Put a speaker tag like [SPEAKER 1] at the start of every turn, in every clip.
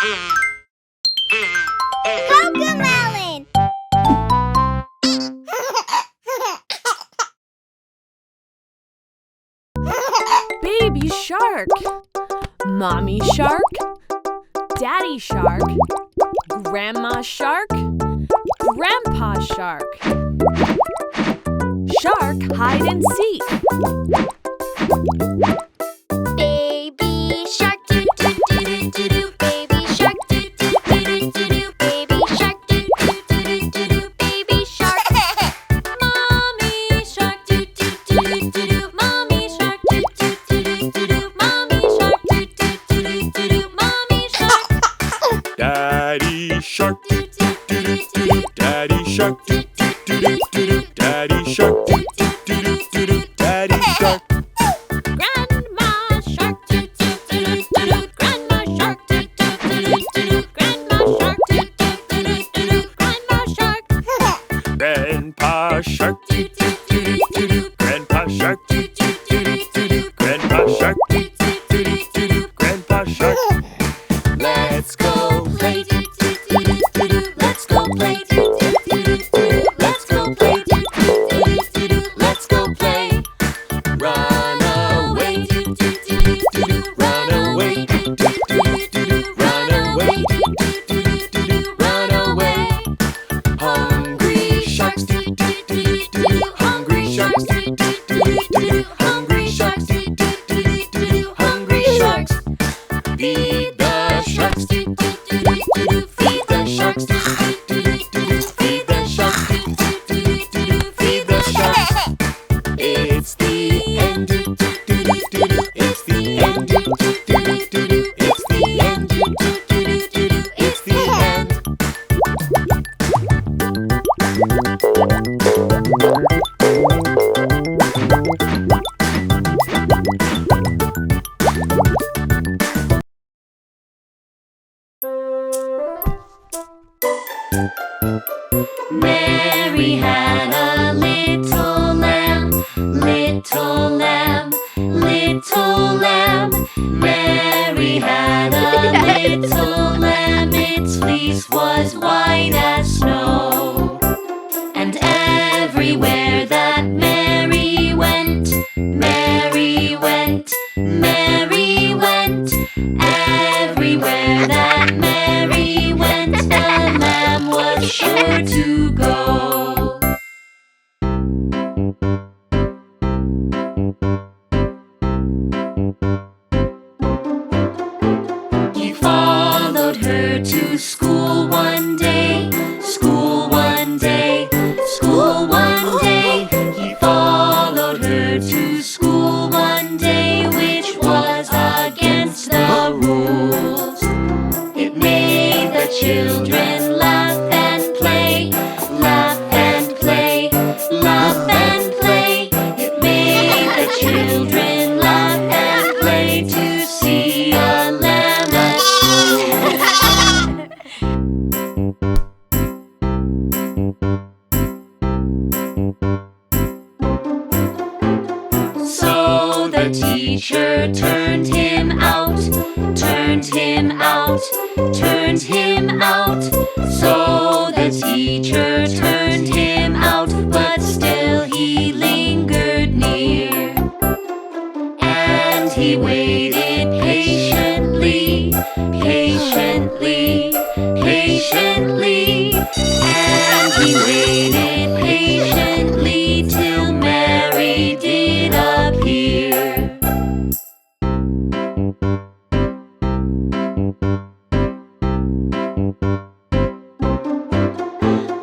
[SPEAKER 1] CoComelon!
[SPEAKER 2] Baby shark, mommy shark, daddy shark, grandma shark, grandpa shark. Shark hide and seek.
[SPEAKER 1] Baby shark, do do do do do do. Baby shark, do do do do do do. Baby shark, do do do do do do. Baby shark. Mommy shark, do do do do do do. Mommy shark, do do do do do do. Mommy shark, do do do do do do. Mommy shark.
[SPEAKER 3] Daddy shark, do do do do do do. Daddy shark, do do do do do do. Daddy shark, do do do do do do. Daddy shark.
[SPEAKER 1] Grandma shark, do do do do do do. Grandma shark, do do do do do do. Grandma shark, do do do do do do. Grandma shark.
[SPEAKER 3] Grandpa shark, do do do do do do. Grandpa shark, do do do do do do. Grandpa shark, do do do do do do. Grandpa shark. Let's go play, do do do do do do. Let's go play, do do do do do. Let's go play, do do do do do. Let's go play. Run away, do do do do do. Run away, do do do do do. Run away, do do do do do. Run away. Hungry sharks, do do do do do. Hungry sharks, do do do do do. Hungry sharks, do do do do do. Hungry sharks. Feed the sharks, do do do do do. Feed the sharks, do do do do do. Feed the sharks, do do do do do. Feed the sharks. It's the end, do do do do do. It's the end, do do do do do. It's the end, do do do do do. It's the end.
[SPEAKER 1] Mary had a little lamb, little lamb, little lamb. Mary had a little lamb, its fleece was white as snow. And everywhere that Mary went, Mary went, Mary went. Everywhere that Mary went, the lamb was sure to go. He followed her to school one day, school one day, school one day. He followed her to school one day, which was against the rules. It made the children laugh and play, laugh and play, laugh and play. It made the children laugh and play to see a lamb at school. So the teacher turned him out, turned him out, turned him out. So the teacher turned him out, but still he lingered near. And he waited patiently, patiently, patiently. And he waited patiently till Mary did appear.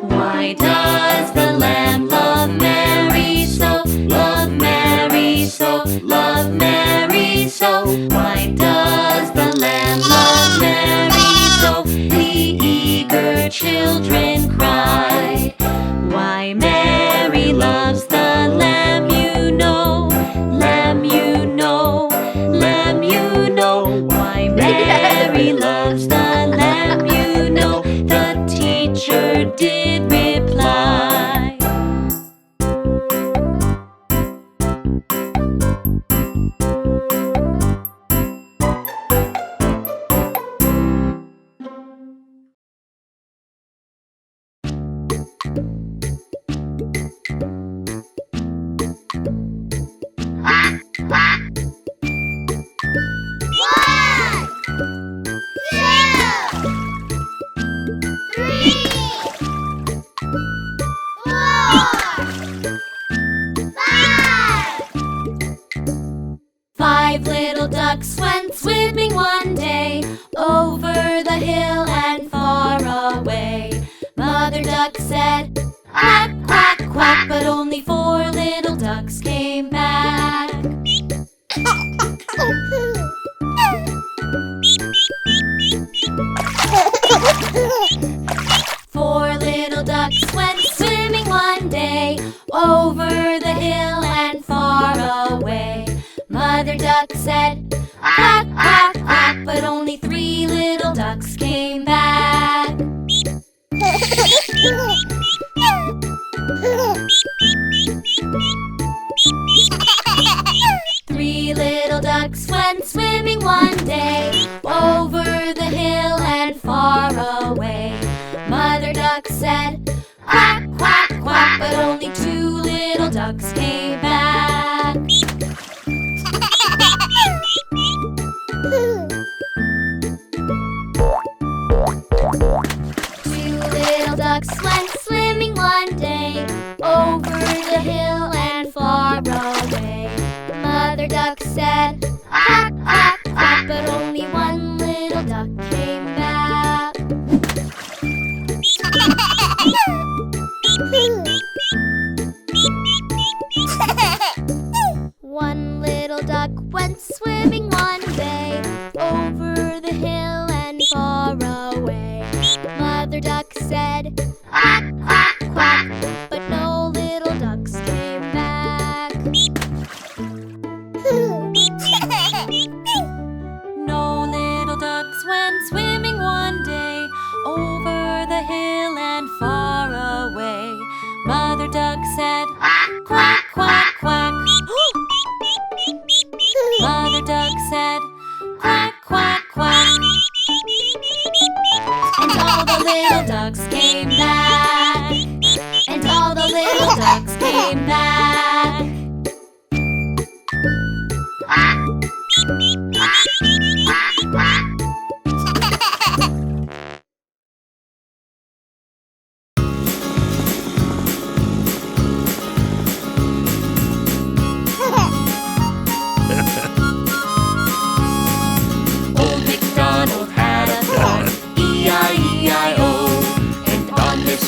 [SPEAKER 1] Why does the lamb love Mary so? Love Mary so, love Mary so. Why does the lamb love Mary so? The eager children cry. Why Four little ducks went swimming one day, over the hill and far away. Mother duck said, quack, quack, quack, but only three little ducks came back. Three little ducks went swimming one day, over the hill and far away. Mother duck said, quack, quack, quack, but only two little ducks came back. Two little ducks went swimming one day, over the hill and far away. Mother duck said, quack, quack, quack, but only one little duck came back. One little duck went swimming one day, over the hill and far away. Mother duck said, quack, quack, quack, but no little ducks came back. No little ducks went swimming one day, over the hill and far away. Mother duck said, quack, quack, quack. Mother duck said, quack, quack, quack. And all the little ducks came back. And all the little ducks came back. Old MacDonald had a farm, E-I-E-I-O. And on this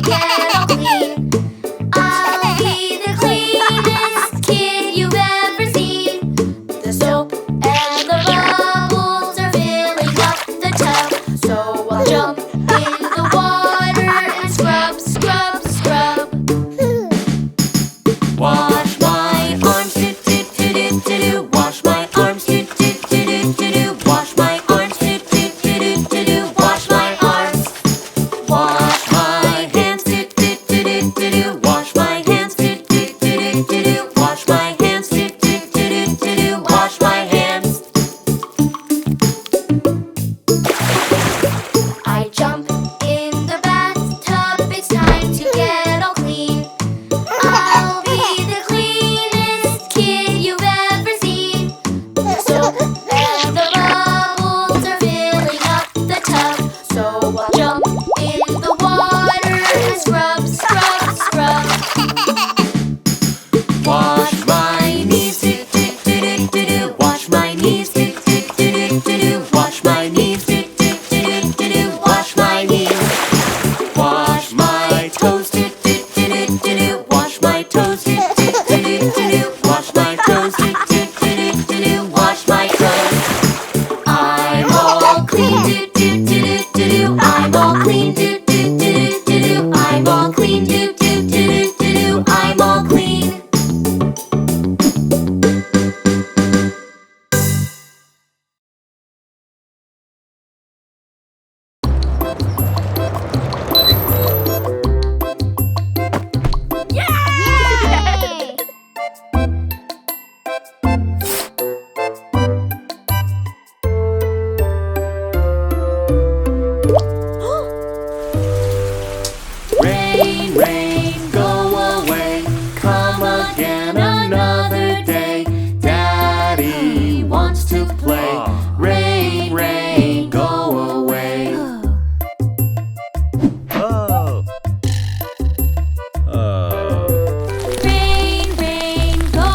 [SPEAKER 1] to get all clean. I'll be the cleanest kid you've ever seen. The soap and the bubbles are filling up the tub, so I'll jump in the water and scrub, scrub, scrub. Wash my arms, do do do do do do. Wash my arms, do do do do do do. Wash my arms, do do do do do do. Wash my arms. Wash my hands, do do do do do do. Wash my hands, do do do do do do. Wash my hands, do do do do do do. Wash my hands. I jump in the bathtub. It's time to get all clean. I'll be the cleanest kid you've ever seen. The soap and the bubbles are filling up the tub, so I'll jump in the water and scrub, scrub, scrub. Wash my knees, do do do do do do. Wash my knees, do do do do do do. Wash my knees, do do do do do do. Wash my knees. Wash my toes, do do do do do do. Wash my toes, do do do do do do. Wash my toes, do do do do do do. Wash my toes. I'm all clean, do do do do do do. I'm all clean, do do do do do. I'm all clean, do do do do do. I'm all clean. Rain, rain, go away. Come again another day. Daddy wants to play. Rain, rain, go away.
[SPEAKER 3] Oh.
[SPEAKER 1] Rain, rain, go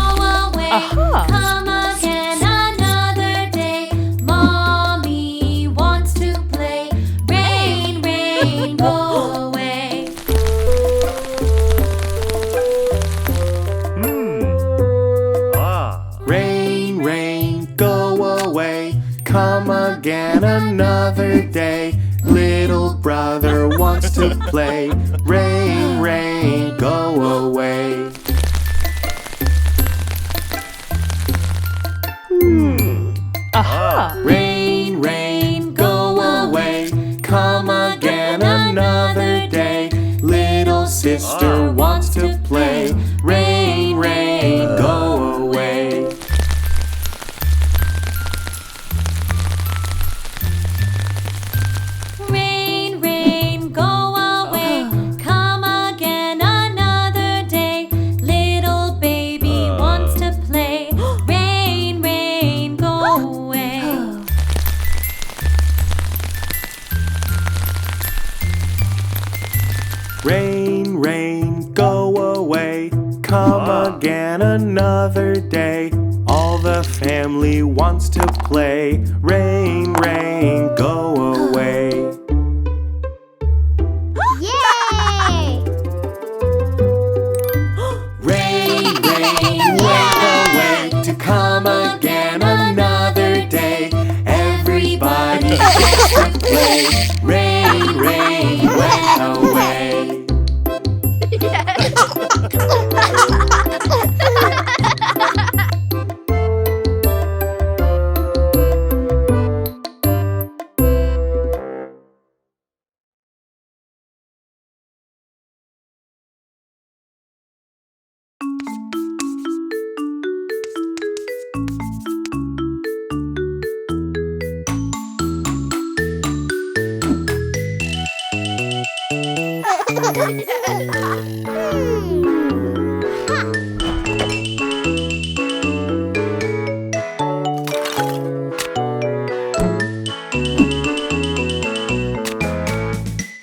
[SPEAKER 1] away.
[SPEAKER 2] Aha.
[SPEAKER 1] Come again another day. Mommy wants to play. Rain, rain, go away.
[SPEAKER 3] Rain, rain, go away. Come again another day. Little brother wants to play. Rain, rain, go away.
[SPEAKER 2] Aha.
[SPEAKER 3] Rain, rain, go away. Come again another day. Little sister wants to play. Rain, rain, go away.
[SPEAKER 1] Rain, rain, go away. Come again another day. Little baby wants to play. Rain, rain, go away.
[SPEAKER 3] Rain, rain, go away. Come again another day. All the family wants to play. Rain, rain, go away.
[SPEAKER 1] Yay!
[SPEAKER 3] Rain, rain, went away to come again another day. Everybody gets to play. Rain, rain, went away.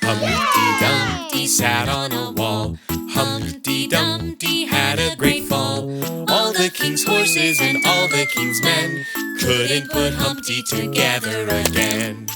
[SPEAKER 1] Humpty Dumpty sat on a wall. Humpty Dumpty had a great fall. All the king's horses and all the king's men couldn't put Humpty together again.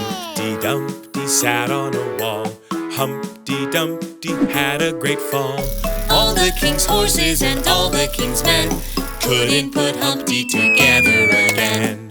[SPEAKER 3] Humpty Dumpty sat on a wall. Humpty Dumpty had a great fall. All the king's horses and all the king's men couldn't put Humpty together again.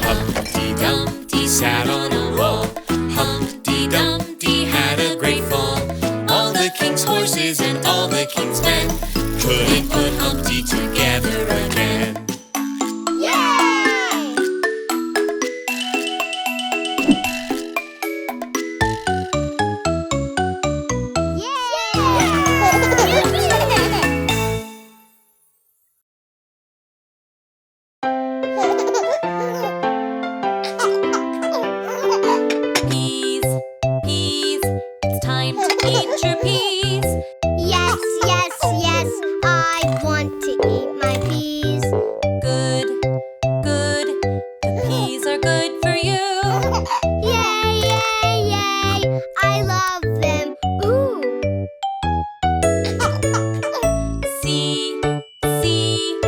[SPEAKER 3] Humpty Dumpty sat on a wall. Humpty Dumpty had a great fall. All the king's horses and all the king's men couldn't put Humpty together again.
[SPEAKER 1] Peas, peas, it's time to eat your peas.
[SPEAKER 4] Yes, yes, yes, I want to eat my peas.
[SPEAKER 1] Good, good, the peas are good for you.
[SPEAKER 4] Yay, yay, yay, I love them. Ooh.
[SPEAKER 1] See, see,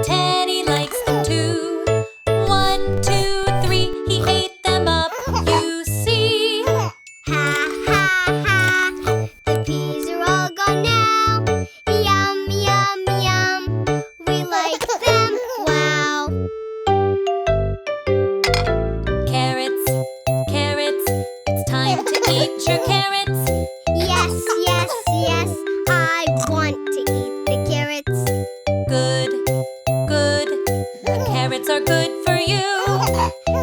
[SPEAKER 1] Teddy likes them too. 1, 2, 3, he ate them up, you see.
[SPEAKER 4] Ha, ha, ha, the peas are all gone now. Yum, yum, yum, we like them. Wow.
[SPEAKER 1] Carrots, carrots, it's time to eat your carrots.
[SPEAKER 4] Yes, yes, yes, I want to eat the carrots.
[SPEAKER 1] Good, good, the carrots are good for you.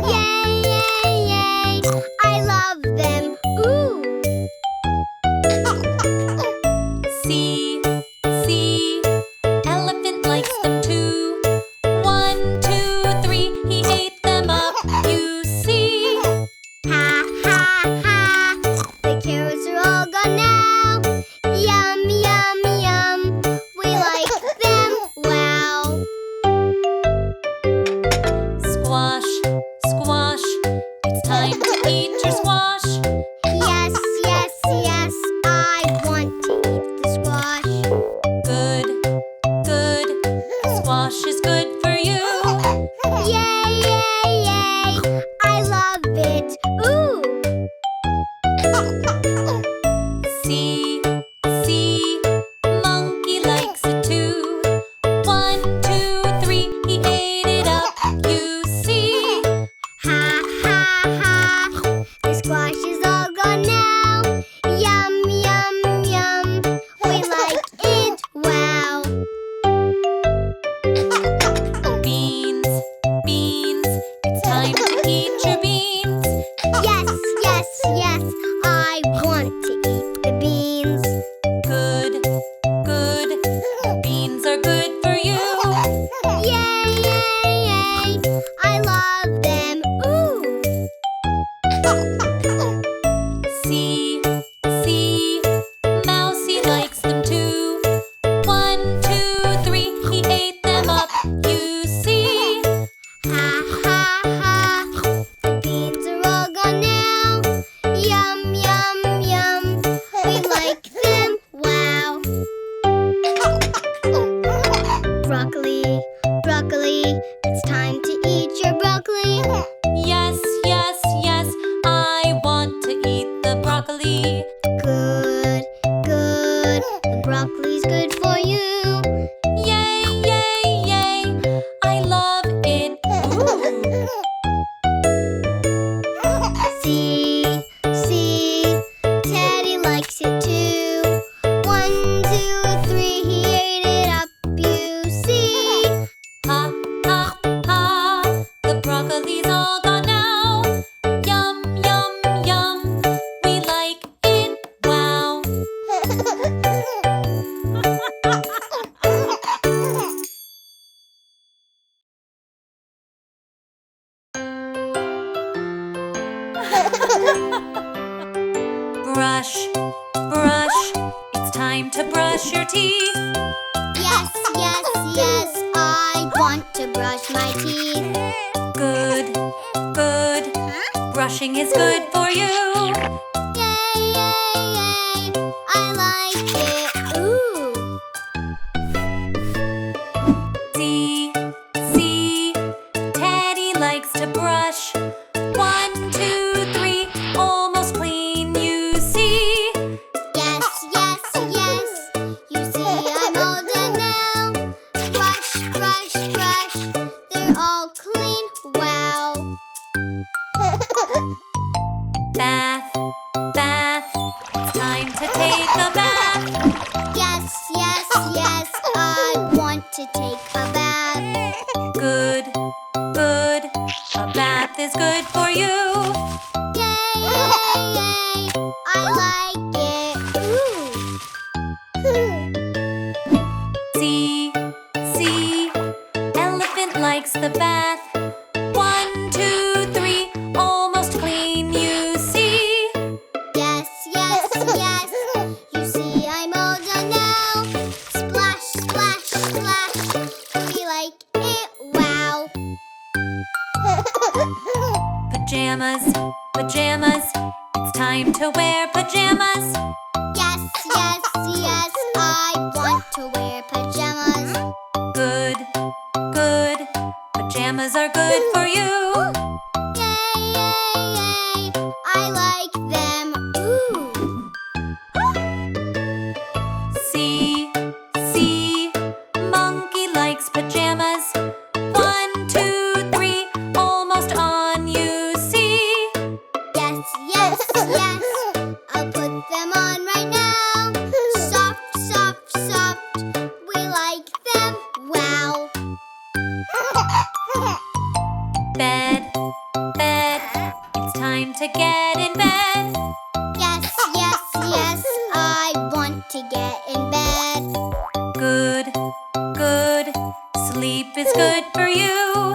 [SPEAKER 4] Yay, yay, yay, I love them. Ooh.
[SPEAKER 1] See, see, elephant likes them too. 1, 2, 3, he ate them up, you see.
[SPEAKER 4] Ha, ha, ha, the carrots are all gone now. Yum, yum, yum, we like them. Wow.
[SPEAKER 1] Squash, squash, it's time to eat your squash.
[SPEAKER 4] Yes, yes, yes, I want to eat the squash.
[SPEAKER 1] Good, good, squash is good for you.
[SPEAKER 4] Yay, yay, yay, I love it. Ooh.
[SPEAKER 1] See, see, monkey likes it too. 1, 2, 3, he ate it up, you see.
[SPEAKER 4] Ha, ha, ha, the squash is all gone now. Yum, yum, yum, we like it. Wow.
[SPEAKER 1] Beans, beans, it's time to eat your beans.
[SPEAKER 4] Yes, yes, yes, I want to eat the beans.
[SPEAKER 1] Good, good, beans are good for you.
[SPEAKER 4] Yay, yay, yay, I love them. Ooh.
[SPEAKER 1] See, see, Mousy likes them too. 1, 2, 3, he ate them up, you see.
[SPEAKER 4] Ha, ha, ha, the beans are all gone now. Yum, yum, yum, we like them. Wow. Broccoli, broccoli, it's time to eat your broccoli.
[SPEAKER 1] Yes, yes, yes, I want to eat the broccoli.
[SPEAKER 4] Good, good, the broccoli's good for you.
[SPEAKER 1] Yay, yay, yay, I love it. Ooh.
[SPEAKER 4] See, see, Teddy likes it too. 1, 2, 3, he ate it up, you see.
[SPEAKER 1] Ha, ha, ha, the broccoli's all gone now. Yum, yum, yum, we like it, wow. Brush, brush, it's time to brush your teeth.
[SPEAKER 4] Yes, yes, yes, I want to brush my teeth.
[SPEAKER 1] Brushing is good for you.
[SPEAKER 4] Yay, yay, yay, I like it. Ooh.
[SPEAKER 1] See, Teddy likes to brush. 1, 2, 3, almost clean, you see.
[SPEAKER 4] Yes, yes, yes, you see I'm all done now. Brush, brush, brush, they're all clean, wow.
[SPEAKER 1] Bath, it's time to take a bath.
[SPEAKER 4] Yes, yes, yes, I want to take a bath.
[SPEAKER 1] Good, a bath is good for you.
[SPEAKER 4] Yay, yay, yay, I like it. Ooh.
[SPEAKER 1] See, elephant likes the bath. 1, 2, 3, almost clean, you see.
[SPEAKER 4] Yes, yes, yes, you see I'm all done now. Splash, splash, splash, we like it, wow. Pajamas, it's time to wear pajamas. Yes, yes, yes, I want to wear pajamas.
[SPEAKER 1] Good, pajamas are good for you.
[SPEAKER 4] Yay, yay, yay, I like them, ooh.
[SPEAKER 1] See, monkey likes pajamas. 1, 2, 3, almost on, you see.
[SPEAKER 4] Yes, yes, yes, I'll put them on right now. Soft, soft, soft, we like them, wow.
[SPEAKER 1] Bed, it's time to get in bed.
[SPEAKER 4] Yes, yes, yes, I want to get in bed.
[SPEAKER 1] Good, sleep is good for you.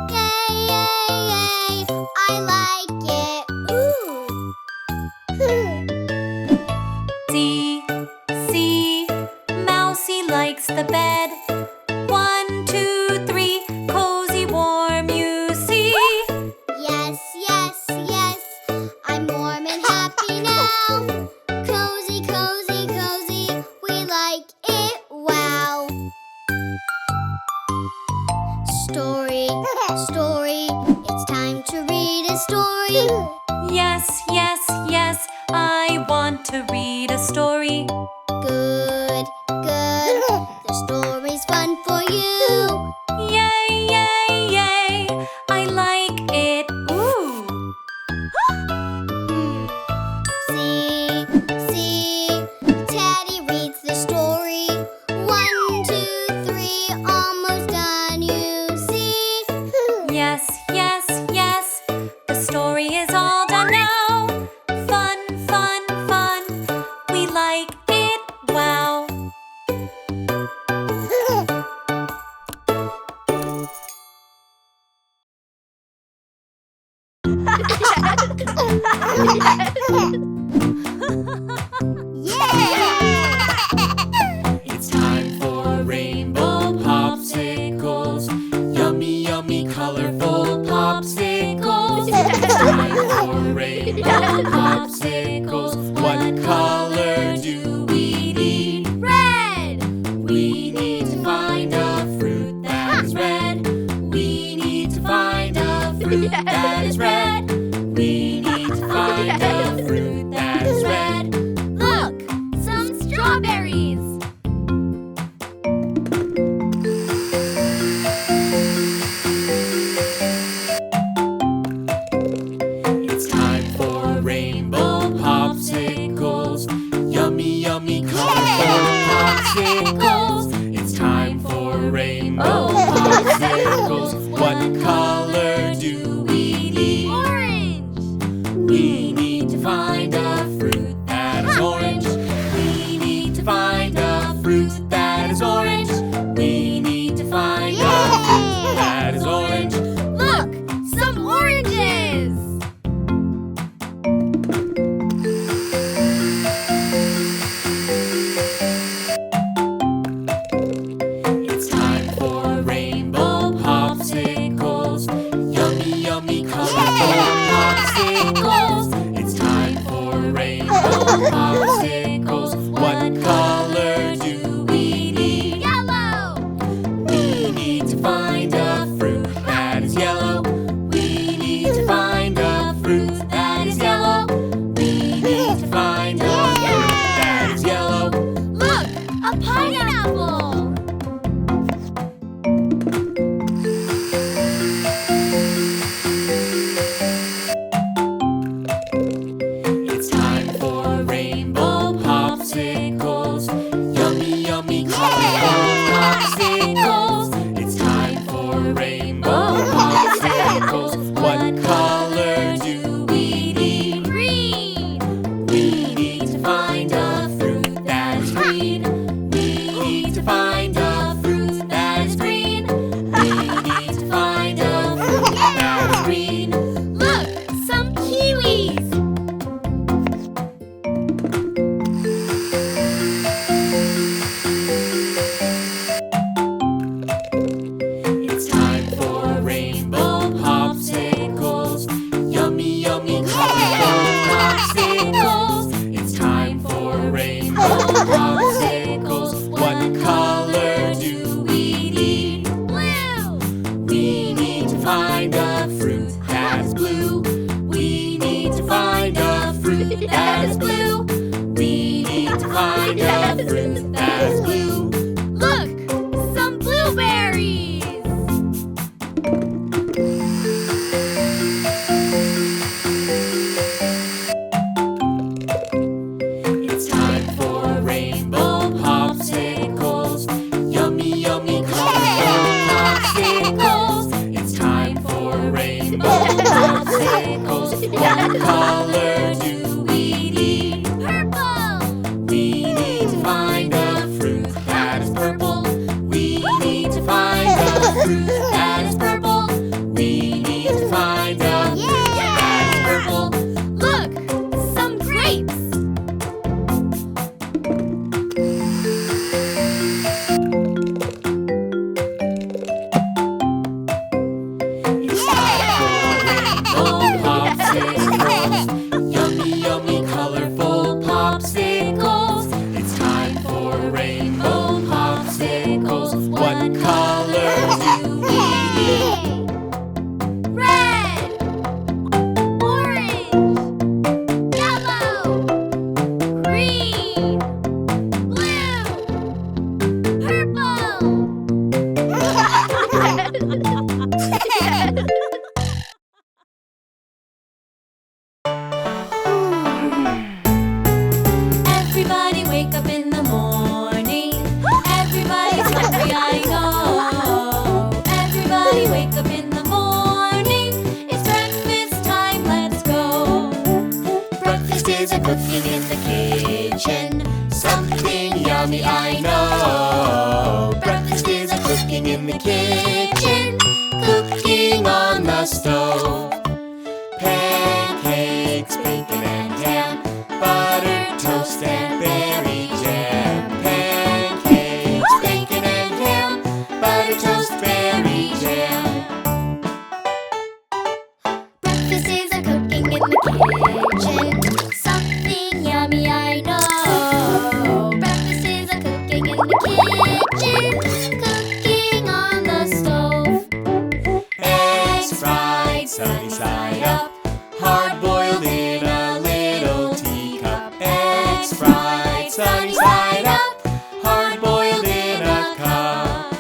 [SPEAKER 4] Yay, yay, yay, I like it, ooh.
[SPEAKER 1] See, Mousy likes the bed. 1, 2, 3, cozy, warm, you see.
[SPEAKER 4] Yes, yes, yes, I'm warm and happy now. Cozy, cozy, cozy, we like it, wow. Story, it's time to read a story.
[SPEAKER 1] Yes, I want to read a story.
[SPEAKER 4] Good, the story's fun for you.
[SPEAKER 1] Yay, I like it, ooh.
[SPEAKER 4] See, Teddy reads the story. 1, 2, 3, almost done, you see.
[SPEAKER 1] Yes, the story is all done now. Fun, we like it, wow.
[SPEAKER 3] It's time for rainbow popsicles. Yummy, yummy, colorful popsicles. It's time for rainbow popsicles. What color do we need?
[SPEAKER 2] Red!
[SPEAKER 3] We need to find a fruit that is red. We need to find a fruit that is red. We need to find a fruit that is red.
[SPEAKER 2] Look! Some strawberries!
[SPEAKER 3] It's time for rainbow popsicles. Yummy, yummy, colorful popsicles. It's time for rainbow popsicles. What color do we need?
[SPEAKER 2] Orange!
[SPEAKER 3] We need to find a fruit that is orange. We need to find a fruit that is orange. We need to find a fruit that is orange.
[SPEAKER 2] Look! Some oranges!
[SPEAKER 3] It's time for rainbow popsicles. Yummy, yummy, colorful popsicles.
[SPEAKER 1] popsicles. What color do we need?
[SPEAKER 2] Yellow.
[SPEAKER 1] We need to find a fruit that is yellow. We need to find a fruit that is yellow. We need to find a fruit that is yellow.
[SPEAKER 2] Look, a pineapple.
[SPEAKER 1] It's time for rainbow popsicles. Yummy, yummy, colorful popsicles. It's time for rainbow popsicles. What color do we need?
[SPEAKER 2] Green.
[SPEAKER 1] We need to find a fruit that is green. We need to find a fruit that is green. We need to find a fruit that is green.
[SPEAKER 2] Look, some kiwis.
[SPEAKER 1] It's time for rainbow popsicles. Yummy, yummy, colorful popsicles. It's time for rainbow popsicles. What color do we need?
[SPEAKER 2] Blue.
[SPEAKER 1] We need to find a fruit that is blue. We need to find a fruit that is blue. We need to find a fruit that is blue.
[SPEAKER 2] Look, some blueberries.
[SPEAKER 1] It's time for rainbow popsicles. Yummy, yummy, colorful popsicles. It's time for rainbow popsicles. What color do we need?
[SPEAKER 2] Purple.
[SPEAKER 1] We need to find a fruit that is purple. We need to find a fruit that is purple. We need to find a fruit that is purple.
[SPEAKER 2] Look, some grapes.
[SPEAKER 1] It's time for rainbow popsicles. Yummy, yummy, colorful popsicles. It's time for rainbow popsicles. What color do we need?
[SPEAKER 2] Red. Orange. Yellow. Green. Blue. Purple.
[SPEAKER 1] Everybody wake up in the morning. Everybody's hungry, I know. Everybody wake up in the morning. It's breakfast time, let's go. Breakfast is a cooking in the kitchen. Something yummy, I know. Breakfast is a cooking in the kitchen. Cooking on the stove. Pancakes, bacon and ham. Buttered toast and berry jam. Pancakes, bacon and ham. Buttered toast, berry jam.
[SPEAKER 2] Breakfast is a cooking in the kitchen. Something yummy, I know. Breakfast is a cooking in the kitchen. Cooking on the stove.
[SPEAKER 1] Eggs fried, sunny side up. Hard boiled in a little teacup. Eggs fried, sunny side up. Hard boiled in a cup.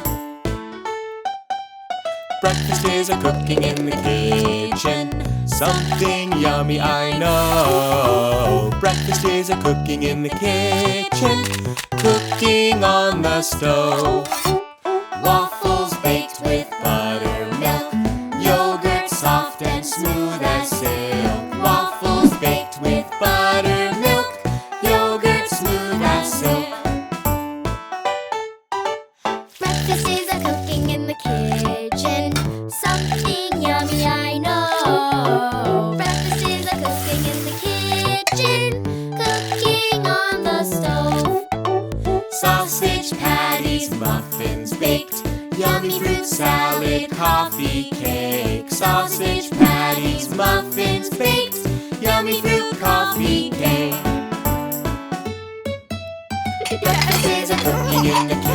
[SPEAKER 1] Breakfast is a cooking in the kitchen. Something yummy, I know. Breakfast is a cooking in the kitchen. Cooking on the stove. Waffles baked with buttermilk. Yogurt soft and smooth as silk. Waffles baked with buttermilk. Yogurt smooth as silk.
[SPEAKER 2] Breakfast is a cooking in the kitchen. Something yummy, I know. Breakfast is a cooking in the kitchen. Cooking on the stove.
[SPEAKER 1] Sausage patties, muffins baked. Yummy fruit salad, coffee cake. Sausage patties, muffins baked. Yummy fruit coffee cake. Breakfast is a cooking in the